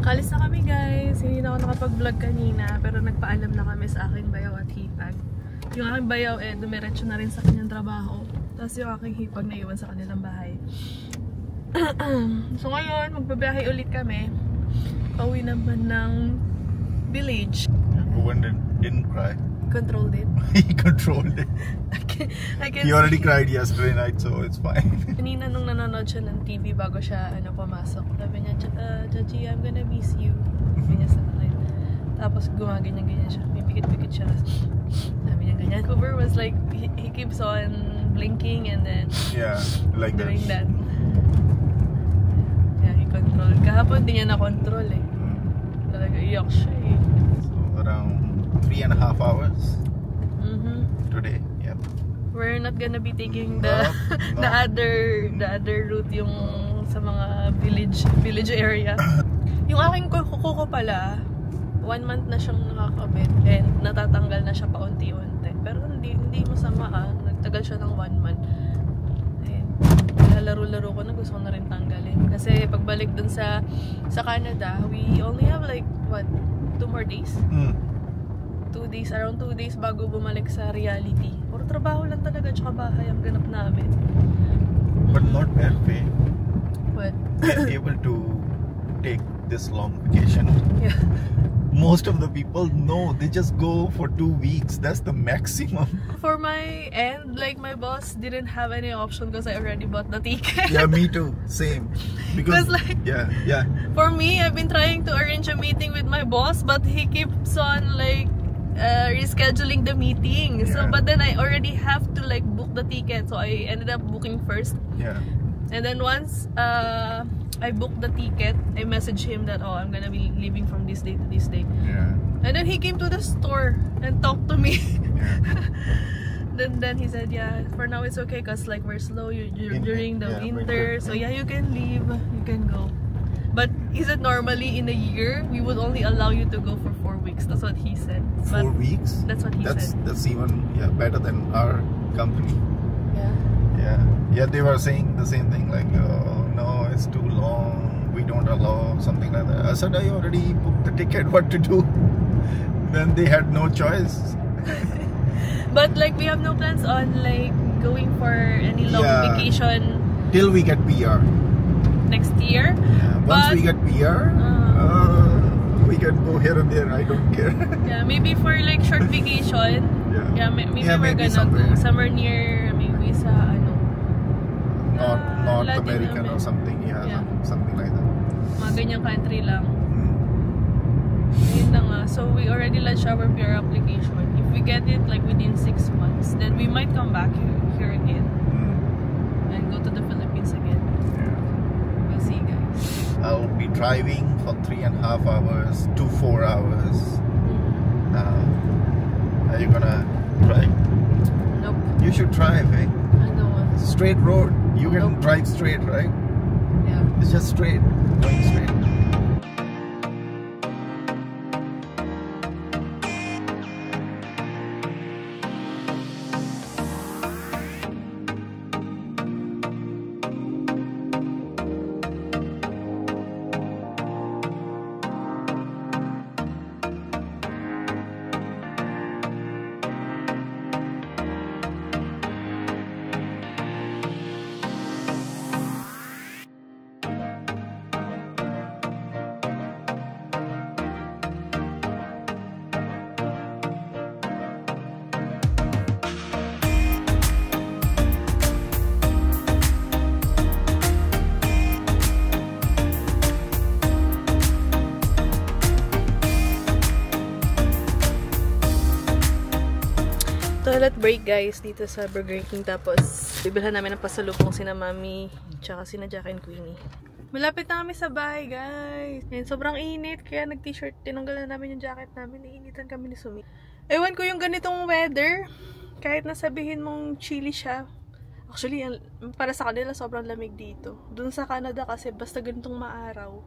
Kalis na kami guys. Hindi na ako nakapag-vlog kanina pero nagpaalam na kami sa aking bayaw at hipag. Yung aking bayaw dumiretso na rin sa kanyang trabaho. Tapos yung aking hipag na iwan sa kanilang bahay. So ngayon, magbabiyahe ulit kami. Pauwi naman ng village. Ruben didn't cry. Controlled it. He controlled it. I can He already cried yesterday night, so it's fine. Kanina nung nanonood siya ng TV bago siya pumasok, sabi niya, Chachi, I'm gonna miss you. Sabi niya sa akin. Tapos gumaganyan-ganyan siya. May pikit-pikit siya. Sabi niya ganyan. Cooper was like, he keeps on blinking and then Yeah, like doing that. Yeah, he controlled. Kahapon di niya na-control eh. Talaga iyak siya eh. So around 3.5 hours today. Yep. We're not gonna be taking the the other route yung sa mga village area. Yung aking kuko pala 1 month na siyang nakakabit and natatanggal na siya paunti-unti. Pero hindi masama nagtagal siya ng 1 month. Ayun. Laro-laro ko na gusto ko na rin tanggalin. Kasi pagbalik dun sa Canada, we only have like what 2 more days? 2 days, around 2 days bago bumalik sa reality. Puro trabaho lang talaga tsaka bahay ang ganap namin. But not bad pay. But We're able to take this long vacation. yeah. Most of the people, no, they just go for 2 weeks. That's the maximum. For my end, like my boss didn't have any option because I already bought the ticket. Yeah, me too. Same. Because like, yeah. For me, I've been trying to arrange a meeting with my boss, but he keeps on like rescheduling the meeting. Yeah. So, but then I already have to like book the ticket, so I ended up booking first. Yeah. And then once I booked the ticket, I messaged him that I'm gonna be leaving from this day to this day. Yeah. And then he came to the store and talked to me. Yeah. then he said, yeah, for now it's okay because like we're slow during the winter. So yeah, you can leave, you can go. But he said normally in a year we would only allow you to go for 4 weeks. That's what he said. 4 weeks? That's what he said. That's even better than our company. Yeah, they were saying the same thing, like, no, it's too long, we don't allow, something like that. I said, I already booked the ticket, what to do? Then they had no choice. But like we have no plans on like going for any long vacation till we get PR next year. Once we get PR, we can go here and there, I don't care. Yeah, maybe for like short vacation. Maybe we're gonna go somewhere near, maybe sa North Latin American or something, something like that. Mga ganyang country lang. Yun na nga. So we already lodged our PR application. If we get it like within 6 months, then we might come back here again and go to the Philippines again. We'll see, guys. I'll be driving for 3.5 hours to 4 hours. Are you gonna drive? Nope. You should drive, eh? I don't want to. Straight road. You can drive straight, right? Yeah. It's just straight. Going straight. Toilet break guys dito sa Burger King, tapos bibilhan namin ng pasalubong sina Mami tsaka sina Jack and Queenie. Malapit na kami sa bahay guys. Yan, sobrang init kaya nag-t-shirt, tinanggal na namin yung jacket namin, iinitan kami ni Sumi. Ewan ko yung ganitong weather, kahit nasabihin mong chilly siya, actually para sa kanila sobrang lamig dito. Dun sa Canada kasi basta ganitong maaraw,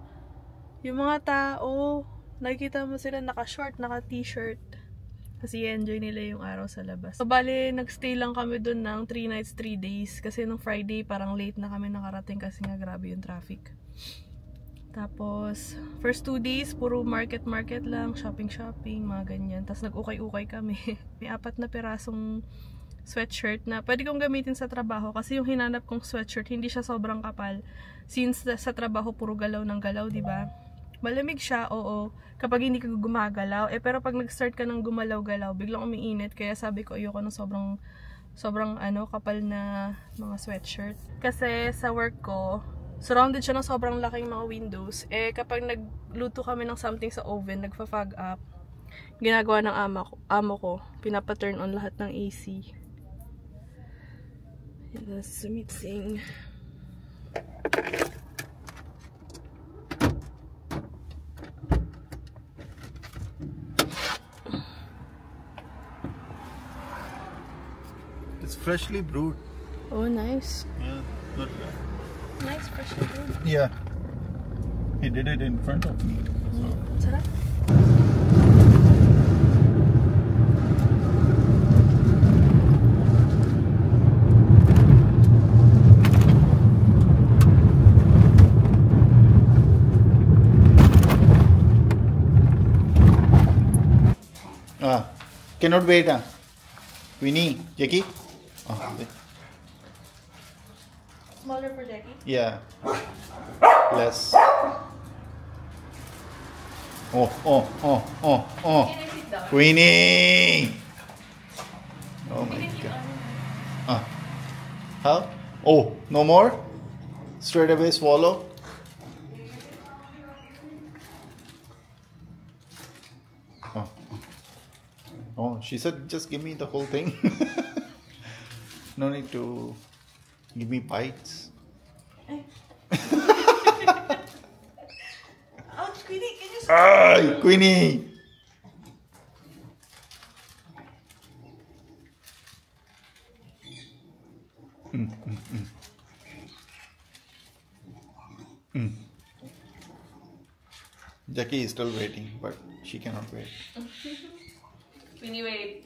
yung mga tao nakikita mo sila naka-short, naka-t-shirt. Kasi enjoy nila yung araw sa labas. So, bale, nagstay lang kami dun ng 3 nights, 3 days. Kasi nung Friday, parang late na kami nakarating kasi nga grabe yung traffic. Tapos, first 2 days, puro market lang, shopping, mga ganyan. Tapos nag-ukay-ukay kami. May 4 na pirasong sweatshirt na pwede kong gamitin sa trabaho kasi yung hinanap kong sweatshirt, hindi siya sobrang kapal. Since sa trabaho, puro galaw ng galaw, diba? Malamig siya, oo, kapag hindi ka gumagalaw. Pero pag nag-start ka ng gumalaw-galaw, biglang umiinit. Kaya sabi ko, ayoko ng sobrang kapal na mga sweatshirt. Kasi sa work ko, surrounded siya ng sobrang laking mga windows. Kapag nagluto kami ng something sa oven, nagfa-fog up, ginagawa ng amo ko, pinapa-turn on lahat ng AC. And that's mixing. It's freshly brewed. Oh, nice. Yeah, not bad. Nice, freshly brewed. Yeah. He did it in front of me. So. Sarap. Cannot wait, Winnie, Jackie? Smaller for Jackie? Yeah. Less. Oh. Can I sit down? Queenie! Oh my god. How? Oh, no more? Straight away swallow? Oh, she said just give me the whole thing. No need to give me bites. Ouch, Queenie, can you Ay, Queenie! Jackie is still waiting, but she cannot wait. Queenie, wait.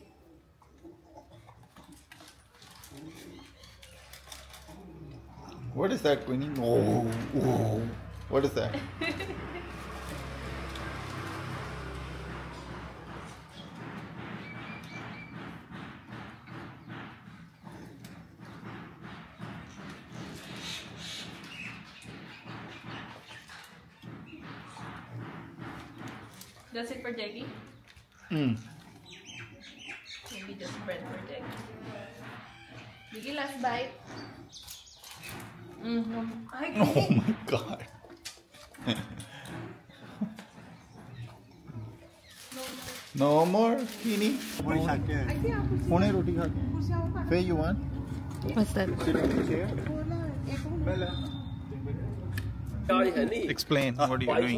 What is that, Queenie? Oh. What is that? That's it for Jackie? Mm. Maybe just bread for Jackie. Jackie, last bite. Ay, Oh my god. No more, Queenie? Hone roti kha ke. Faye, you want? what's that? Sit in the chair. Explain what are you doing.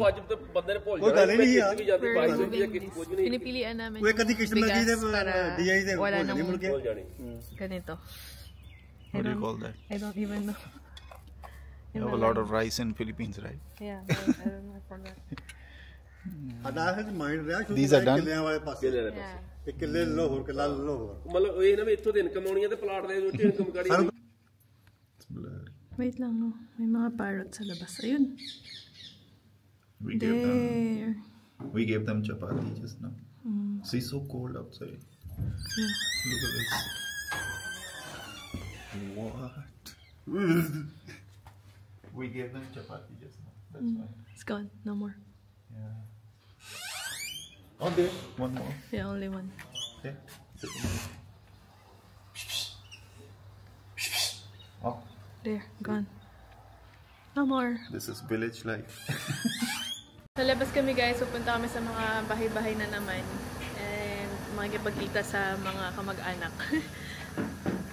Pinipilian namin bigas para wala nang ganito. What do you call that? I don't even know. You have a lot of rice in Philippines, right? Yeah, I don't know, I forgot. These are done? Yeah. It's blurry. Wait lang, no. May mga parrot sa labas. Ayun. We There. gave them chapati just now. See, so cold outside. Yeah. Look at this. What? We gave them chapati just now. That's why. It's gone. No more. Yeah. Oh, there. One more. Yeah, only one. Okay. Oh, There. Gone. No more. this is village life. Sa labas kami guys, pupunta kami sa mga bahay-bahay na naman. And makikipagkita sa mga kamag-anak.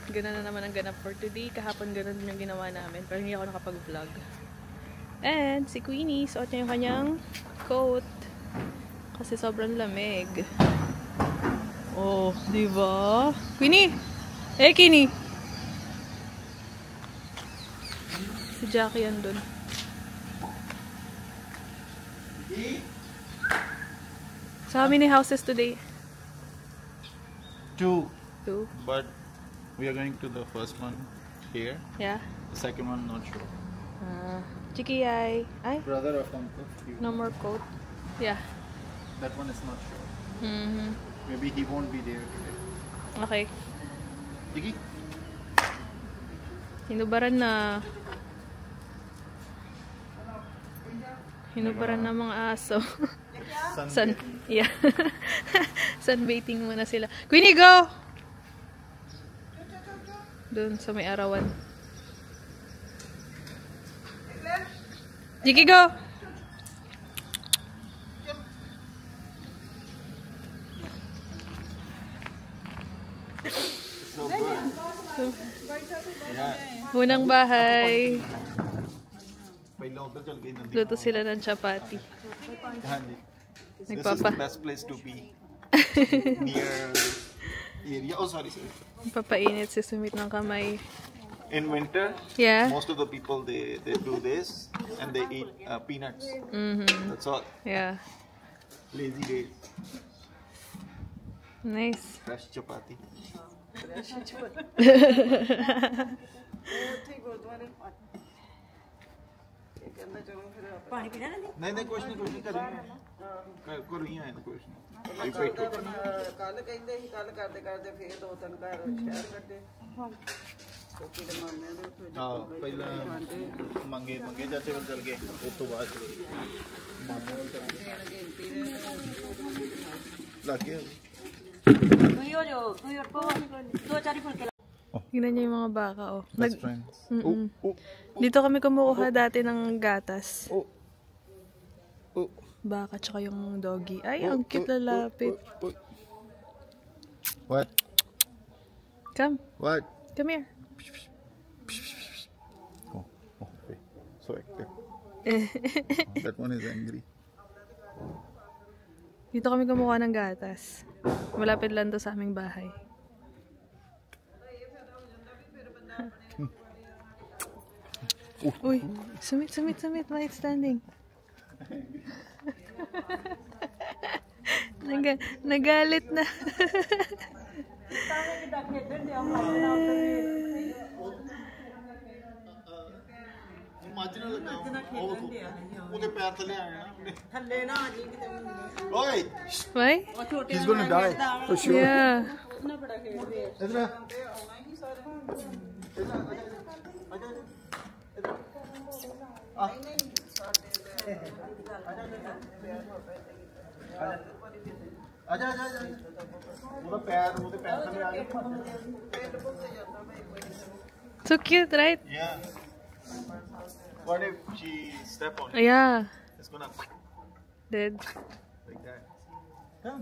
Ganun na naman ang ganap for today. Kahapon ganun din yung ginawa namin. Pero hindi ako nakapag-vlog. And si Queenie, suot niya yung kanyang coat. Kasi sobrang lamig. Oh, diba? Queenie! Eh, Queenie! Si Jackie andun. So how many houses today? 2. 2. But we are going to the first one here. Yeah. The second one, not sure. Chiki ay. Brother of uncle. No more coat. Yeah. That one is not sure. Mm-hmm. Maybe he won't be there today. Okay. Digi? Hinubaran na. Hinubaran na mga aso. Yeah. Sunbathing muna sila. Queenie, go! Doon sa may arawan. Jiki, go! So good. Yeah. Unang bahay. पहले उधर चल गई Nandi Luto sila ng chapati. हाँ जी this is Nagpapa. the best place to be near area oh sorry Papainit si Sumit ng kamay. in winter Yeah. most of the people they do this and they eat peanuts that's all Yeah. lazy days Nice. fresh chapati नहीं नहीं कुछ नहीं कर रही हैं कुछ नहीं ਕੱਲ ਕਹਿੰਦੇ ਸੀ ਕੱਲ ਕਰਦੇ ਕਰਦੇ ਫੇਰ 2-3 ਘਰ ਸ਼ਹਿਰ ਕੱਢੇ ਕੋਕੀ ਦੇ ਮਾਮੇ ਦੇ ਉੱਤੇ हाँ पहला मंगे जाते हुए चल गए उस तो बाद मामे वाले चल गए लाके Tingnan niyo yung mga baka, oh. best friends Dito kami kumukuha dati ng gatas. oh Baka tsaka yung doggy. Ay, ang cute lalapit. what Come. what Come here. oh okay so active that one is angry Dito kami kumukuha ng gatas. Malapit lang to sa aming bahay. Uy, sumit, why it's standing? Nagalit na. ਉਹਦੇ ਪੈਰ ਥੱਲੇ ਆਏ ਨਾ ਥੱਲੇ ਨਾ ਆ ਜੀ ਕਿਤੇ ਓਏ Why? he's going to die for sure Yeah. ਨਾ ਬੜਾ ਖੇਡਦੇ ਆ ਇਧਰ ਤੇ ਆਉਣਾ ਹੀ ਨਹੀਂ ਸਾਰੇ ਆਜਾ ਉਹਦੇ ਪੈਰ ਥੱਲੇ ਆ ਗਏ So cute, right? yeah what if she step on it Yeah. it's gonna Dead. like that come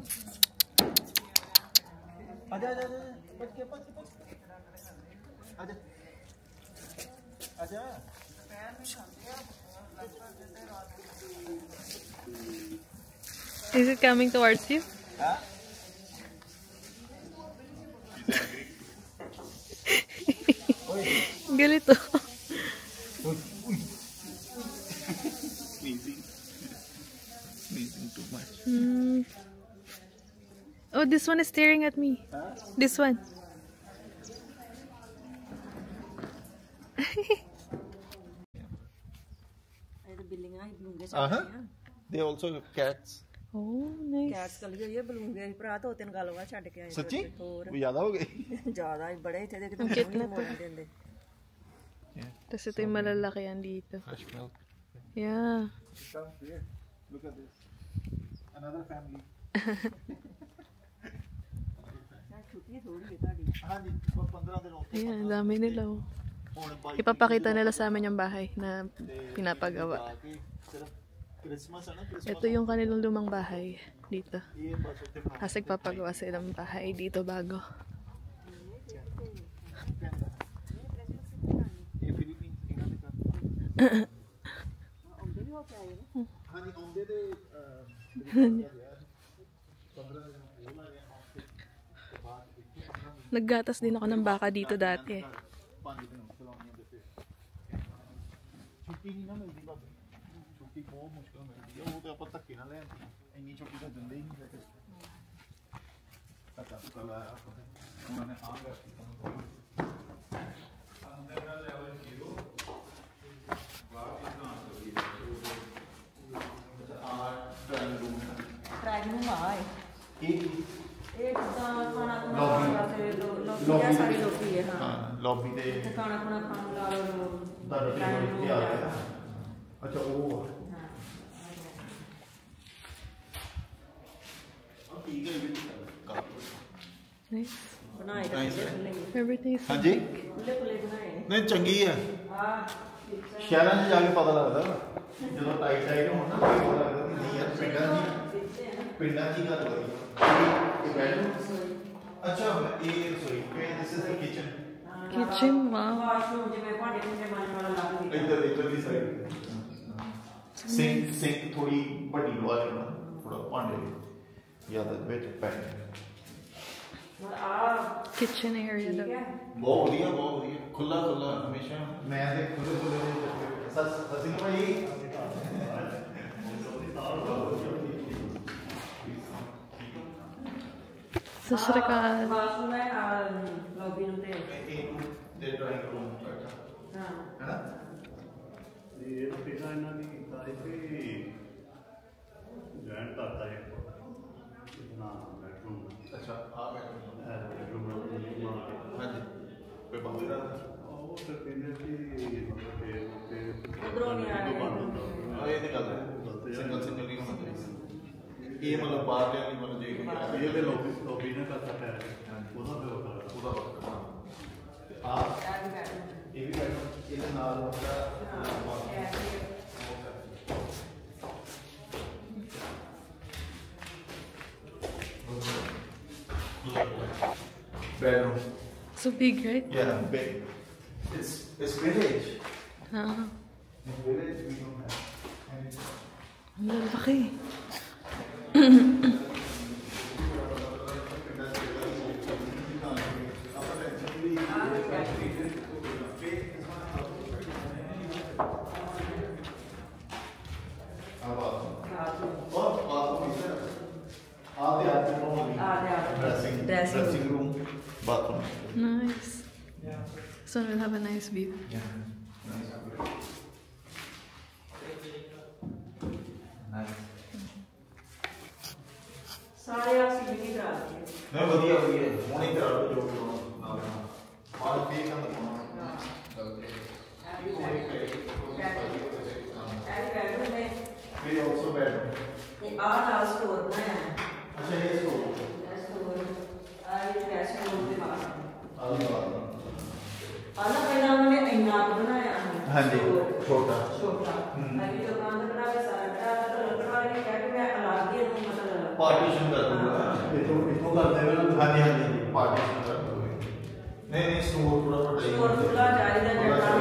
आजा बच के आजा Is it coming towards you? हाँ Galit to. sneezing too much Oh, this one is staring at me. This one. they also have cats Oh, nice. Cats ਕਲੀ ਹੋਈ ਹੈ ਬਲੂੰਗੇ ਭਰਾ ਦੋ ਤਿੰਨ ਗੱਲ ਵਾ ਛੱਡ ਕੇ ਆਏ ਸੱਚੀ ਹੋਰ ਜ਼ਿਆਦਾ ਹੋ ਗਏ ਜ਼ਿਆਦਾ ਹੀ ਬੜੇ ਇੱਥੇ ਦੇ ਕਿਤੇ ਨਹੀਂ ਮੋੜਨ ਦਿੰਦੇ Tapos ito yung malalakihan dito. fresh milk Yeah. come here look at this another family ਛੁੱਟੀ ਥੋੜੀ ਹੈ ਤੁਹਾਡੀ ਹਾਂਜੀ 15 ਦਿਨ ਉੱਥੇ Ayan, ang dami nila. Oh. ਹੁਣ Ipapakita nila sa amin yung bahay na pinapagawa. Christmas है ना Ito yung kanilang lumang bahay dito. ये बस उठे Kasi papagawa silang bahay dito bago. ये फिलीपींस इन्होंने का हाँ जी आउंदे दे 15 Naggatas din ako ng baka dito dati. छुट्टी नहीं ना मिलती बाबू छुट्टी बहुत मुश्किल मिलती है वो तो आप धक्के ना लें इन्नी छुट्टी तो दिंदे ही नहीं फिर पता तो चला उन्होंने आ गया ਲੌਬੀ ਤੇ ਖਾਣਾ ਖੁਣਾ ਖਾਣ ਲਾ ਲਓ ਤੁਹਾਡਾ ਟੇਬਲ ਕੀ ਆ ਗਿਆ ਅੱਛਾ ਉਹ ਠੀਕ ਹੈ Nice. ਬਣਾਏ Everything is ਹਾਂਜੀ ਖੁੱਲੇ ਬਣਾਏ ਨਹੀਂ ਚੰਗੀ ਹੈ ਸ਼ਹਿਰਾਂ 'ਚ ਜਾ ਕੇ ਪਤਾ ਲੱਗਦਾ ਜਦੋਂ ਟਾਈਟ ਹੋਣ ਨਾ ਪਤਾ ਲੱਗਦਾ ਕਿ ਨਹੀਂ ਯਾਰ ਪਿੰਡਾਂ 'ਚ ਹੀ ਗੱਲ ਹੋਈ ਇਹ ਬੈਡਰੂਮ ਅੱਛਾ ਇਹ ਰਸੋਈ ਤੇ this is the kitchen kitchen. Wow. Washroom ਜਿਵੇਂ ਭਾਂਡੇ ਭੁੰਡੇ ਮਾਰਨ ਵਾਲਾ ਲੱਗ ਗਿਆ ਇੱਧਰ ਦੀ ਸਾਈਡ ਸਿੰਕ ਥੋੜੀ ਵੱਡੀ ਲਵਾ ਲੈਣਾ ਥੋੜਾ ਭਾਂਡੇ ਜਾਂ ਤਾਂ ਵਿੱਚ ਪੈ ਹੁਣ ਆ Kitchen area. ਬਹੁਤ ਵਧੀਆ ਖੁੱਲਾ ਹਮੇਸ਼ਾ ਮੈਂ ਤੇ ਖੁੱਲੇ ਸਸੀ ਭਾਈ ਸਤਿ ਸ਼੍ਰੀ ਅਕਾਲ। ਵਾਸ਼ਰੂਮ ਹੈ ਲੌਬੀ ਨੂੰ ਤੇ ਦੇ ਡਰਾਇੰਗ ਰੂਮ ਬੈਠਾ ਹਾਂ ਹੈਨਾ ਇਹ ਨਾ ਪਹਿਲਾਂ ਇਹਨਾਂ ਨੇ ਕੀਤਾ ਸੀ ਕਿ ਜੁਆਇਨ ਕਰਤਾ ਹੈ ਨਾ ਬੈਡਰੂਮ ਅੱਛਾ ਆ ਬੈਠਾ ਬੈਡਰੂਮ ਹਾਂਜੀ ਕੋਈ ਬਾਹਰ ਦਾ ਉਹ ਫਿਰ ਕਹਿੰਦੇ ਕਿ ਮਤਲਬ ਕਿ ਉੱਧਰੋਂ ਨਹੀਂ ਆਇਆ। ਇਹ ਤੇ ਗੱਲ ਹੈ ਸਿੰਗਲ ਨਹੀਂ ਹੋਣਾ ਚਾਹੀਦਾ ਇਹ ਮਤਲਬ ਬਾਹਰ ਦੇ ਨਹੀਂ ਮਤਲਬ ਜੇ ਇਹ ਤੇ ਲੋਬੀ ਨੇ ਕਰਤਾ ਹੈ ਉਹਦਾ ਫਿਰ ਉਹਦਾ ਆ ਇਹ ਵੀ ਬੈਠੋ ਇਹਦੇ ਨਾਲ ਹੁੰਦਾ bedroom. So big, right? Yeah, big. It's village. Ah, In village we don't have anything. ang lalaki. Dressing room, bathroom. Nice. So we'll have a nice view. Yeah. Nice. ਸਾਰੇ ਆ ਸੀ ਵੀ ਕਰਾ ਦਿੱਤੇ ਨਹੀਂ ਵਧੀਆ ਹੁਣੇ ਕਰਾ ਲਓ ਜੋ ਕਰਨਾ ਨਾਲ ਪੇ ਕਰ ਦਵਾਂ ਵੀ ਆਲਸੋ ਬੈਡ ਤੇ ਆ ਨਾਲ ਸਟੋਰ ਬਣਾਇਆ ਅੱਛਾ ਇਹ ਸੋ ਸਟੋਰ ਆ ਇਹ ਗੈਸ ਰੂਮ ਦੇ ਬਾਹਰ ਆਲੂ ਆ ਨਾ ਪਹਿਲਾਂ ਉਹਨੇ ਇੰਨਾ ਕੁ ਬਣਾਇਆ ਸੀ ਹਾਂਜੀ ਛੋਟਾ ਅਭੀ ਜੋ ਕੰਮ ਬਣਾ ਕੇ ਸਾਰਾ ਤਾਂ ਲੱਗਣਾ ਹੈ ਕਿ ਮੈਂ ਅਲੱਗ ਹੀ ਇਹਨੂੰ ਮਤਲਬ ਪਾਰਟੀਸ਼ਨ ਕਰ ਦੂੰਗਾ ਇੱਥੋਂ ਕਰਦੇ ਹੋਏ ਨਾ ਹਾਂਜੀ ਪਾਰਟੀਸ਼ਨ ਕਰ ਦੂੰਗਾ ਨਹੀਂ ਸਟੋਰ ਪੂਰਾ ਵੱਡਾ ਸਟੋਰ ਖੁੱਲਾ ਚਾਹੀਦਾ ਜਿਹੜਾ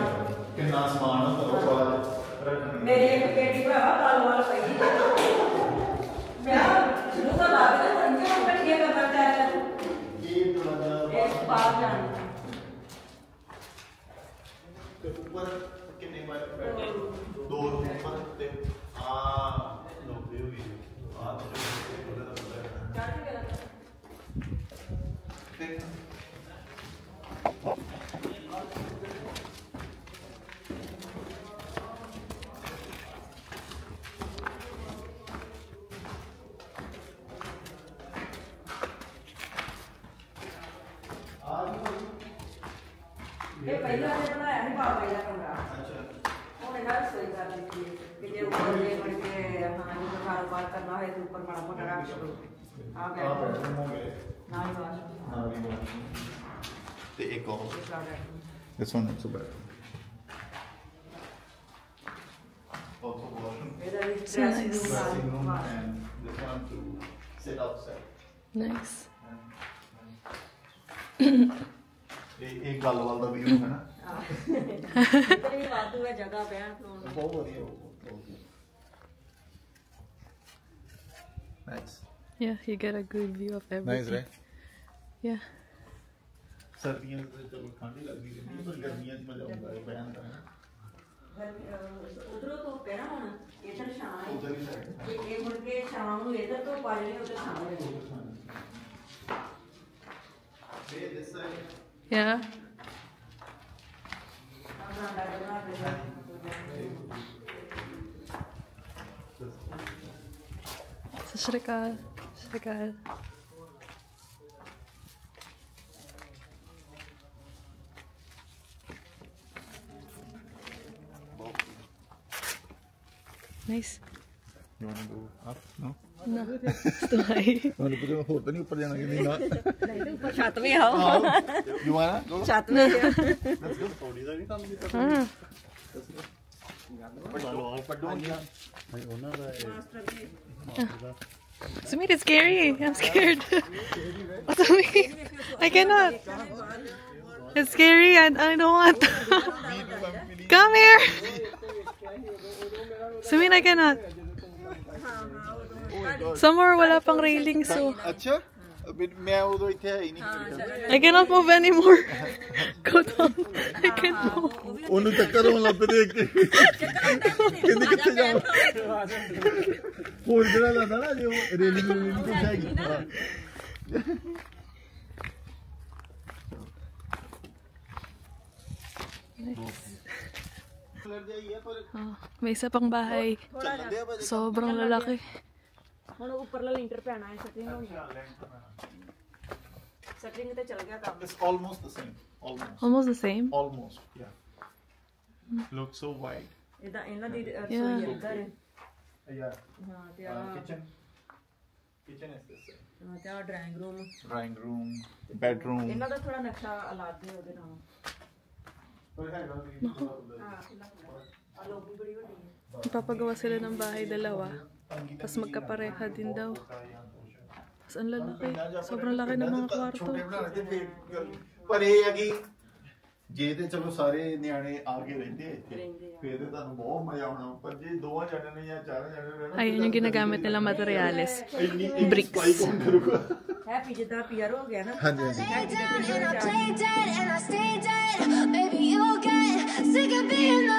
ਕਿੰਨਾ ਸਮਾਨ ਹੁੰਦਾ ਉਹ ਬਾਅਦ ਰੱਖਣੀ ਮੇਰੀ ਇੱਕ ਬੇਟੀ ਭਰਾਵਾ ਕਾਲ ਵਾਲ ਪਈ ਮੈਂ ਸ਼ੁਰੂ ਤੋਂ ਲਾ ਕੇ ਸੰਜੇ ਨੂੰ ਬੈਠੀਏ ਕਰਨਾ ਚਾਹਿਆ ਇਹ ਥੋੜਾ ਜਿਹਾ ਇਸ ਬਾਤ ਜਾਣ ਤੇ ਉੱਪਰ ਕਿੰਨੇ ਵਾਰ ਬੈਠੇ ਦੋ ਉੱਪਰ ਤੇ ਆ ਲੋਬੀ ਹੋ ਗਈ ਆ ਚਾਹੀ ਕਰ ਤੇ ਇਹ ਪਹਿਲਾਂ ਨੇ ਬਣਾਇਆ ਨਹੀਂ ਬਾਬਾ ਜੀ ਦਾ ਕਮਰਾ ਅੱਛਾ ਉਹਨੇ ਨਾਲ ਸੋਈ ਕਰ ਦਿੱਤੀ ਕਿ ਜੇ ਉੱਪਰ ਜੇ ਮੁੜ ਕੇ ਹਾਂ ਜੀ ਕਾਰੋਬਾਰ ਕਰਨਾ ਹੋਏ ਤੇ ਉੱਪਰ ਮਾੜਾ ਮੋਟਾ ਰੱਖ ਲਓ ਆ ਆ ਬੈਠ ਬੈਠੇ ਹੋ ਗਏ ਨਾਲ ਹੀ ਬਾਸ਼ ਨਾਲ ਵੀ ਤੇ ਇੱਕ ਹੋਰ ਇਸਲਾ ਬੈਠ this one is a bedroom also washroom ਇਹਦਾ ਵੀ So nice. dressing room ਨਾਲ and this one to sit outside Nice. ਇਹ ਗੱਲ ਵਾਲ ਦਾ ਵੀਊ ਹੈ ਨਾ ਇੱਧਰ ਵੀ ਵਾਧੂ ਹੈ ਜਗ੍ਹਾ ਬਹਿਣ ਖਲੋਣ ਨੂੰ। ਬਹੁਤ ਵਧੀਆ nice Yeah, you get a good view of everything. Nice right Yeah. ਸਰਦੀਆਂ ਦੇ ਚਲੋ ਠੰਡੀ ਲੱਗਦੀ ਰਹਿੰਦੀ ਪਰ ਗਰਮੀਆਂ 'ਚ ਮਜ਼ਾ ਆਉਂਦਾ ਹੈ ਬਹਿਣ ਦਾ ਉਧਰੋਂ ਤੋਂ ਪੈਣਾ ਹੁਣ ਇੱਧਰ ਛਾਂ ਹੈ ਉਧਰ ਹੀ side ਤੇ ਇਹ ਮੁੜ ਕੇ ਸ਼ਾਮ ਨੂੰ ਇੱਧਰ ਤੋਂ ਪਾ ਲੈਣੀ ਉਧਰ ਛਾਂ ਹੋ ਜਾਣੀ ਇਹ ਦਿਸ ਸਾਈਡ Yeah. ਆਪਣਾ ਡਰ ਬਣਾ ਕੇ ਸਤਿ ਸ਼੍ਰੀ ਅਕਾਲ। ਸਤਿ ਸ਼੍ਰੀ ਅਕਾਲ। Nice. You wanna go up? No? No. It's too high. ਹੋਰ ਤਾਂ ਨਹੀਂ ਉੱਪਰ ਜਾਣਾ ਕਿਤੇ ਨਾ ਛੱਤ ਵੀ ਆਓ You wanna go? ਛੱਤ ਵੀ Let's go. ਥੋੜੀ ਦਾ ਨਹੀਂ ਤੁਹਾਨੂੰ ਪਤਾ ਉਹਨਾਂ ਦਾ Sumit, it's scary. I'm scared. Sumit, I cannot. It's scary. I don't want. Come here. Sumit, I cannot. Somewhere wala pang railing, so ਅੱਛਾ ਮੈਂ ਉਦੋਂ ਇੱਥੇ ਹੈ ਹੀ ਨਹੀਂ I cannot move anymore. Go down. I can't move. ਉਹਨੂੰ ਚੱਕਰ ਹੋਣ ਲੱਗ ਪਏ ਦੇਖ ਕੇ ਕਹਿੰਦੀ ਕਿੱਥੇ ਜਾਵਾਂ ਹੋਰ ਜਿਹੜਾ ਲੱਗਦਾ ਨਾ ਜੋ ਰੇਲਿੰਗ ਨੂੰ ਕੁਝ ਹੈਗੀ May isa pang bahay. Sobrang lalaki. ਹੁਣ ਉੱਪਰਲਾ ਲੈਂਟਰ ਪੈਣਾ ਹੈ ਸੈਟਿੰਗ ਹੋਣੀ ਸੈਟਿੰਗ ਤੇ ਚੱਲ ਗਿਆ ਕੰਮ It's almost the same. Almost the same. Almost, yeah. Looks so wide. ਇਹਦਾ ਇਹਨਾਂ ਦੀ ਰਸੋਈ ਇੱਧਰ ਹੈ Yeah. ਹਾਂ ਤੇ Kitchen is this same. ਹਾਂ ਤੇ ਆ drawing room Drawing room, bedroom. ਇਹਨਾਂ ਦਾ ਥੋੜਾ ਨਕਸ਼ਾ ਅਲੱਗ ਹੈ ਉਹਦੇ ਨਾਲ ਆ ਲੋਬੀ ਬੜੀ ਵੱਡੀ ਹੈ Papagawa sila ng bahay dalawa. Tapos magkapareha din daw. Tapos ang lalaki. Sobrang laki ng mga kwarto. ਪਰ ਇਹ ਹੈ ਕਿ ਜੇ ਤੇ ਚਲੋ ਸਾਰੇ ਨਿਆਣੇ ਆ ਕੇ ਰਹਿੰਦੇ ਇੱਥੇ ਫਿਰ ਤੇ ਤੁਹਾਨੂੰ ਬਹੁਤ ਮਜ਼ਾ ਆਉਣਾ ਪਰ ਜੇ ਦੋਵਾਂ ਜਣਿਆਂ ਨੇ ਜਾਂ ਚਾਰਾਂ ਜਣਿਆਂ ਨੇ ਰਹਿਣਾ Ayun yung ginagamit nilang materials. Bricks. Happy ਜਿੱਦਾਂ ਪੀਆਰ ਹੋ ਗਿਆ ਨਾ ਹਾਂਜੀ ਹਾਂਜੀ And I stay dead and I stay dead. Baby, you'll get sick of being the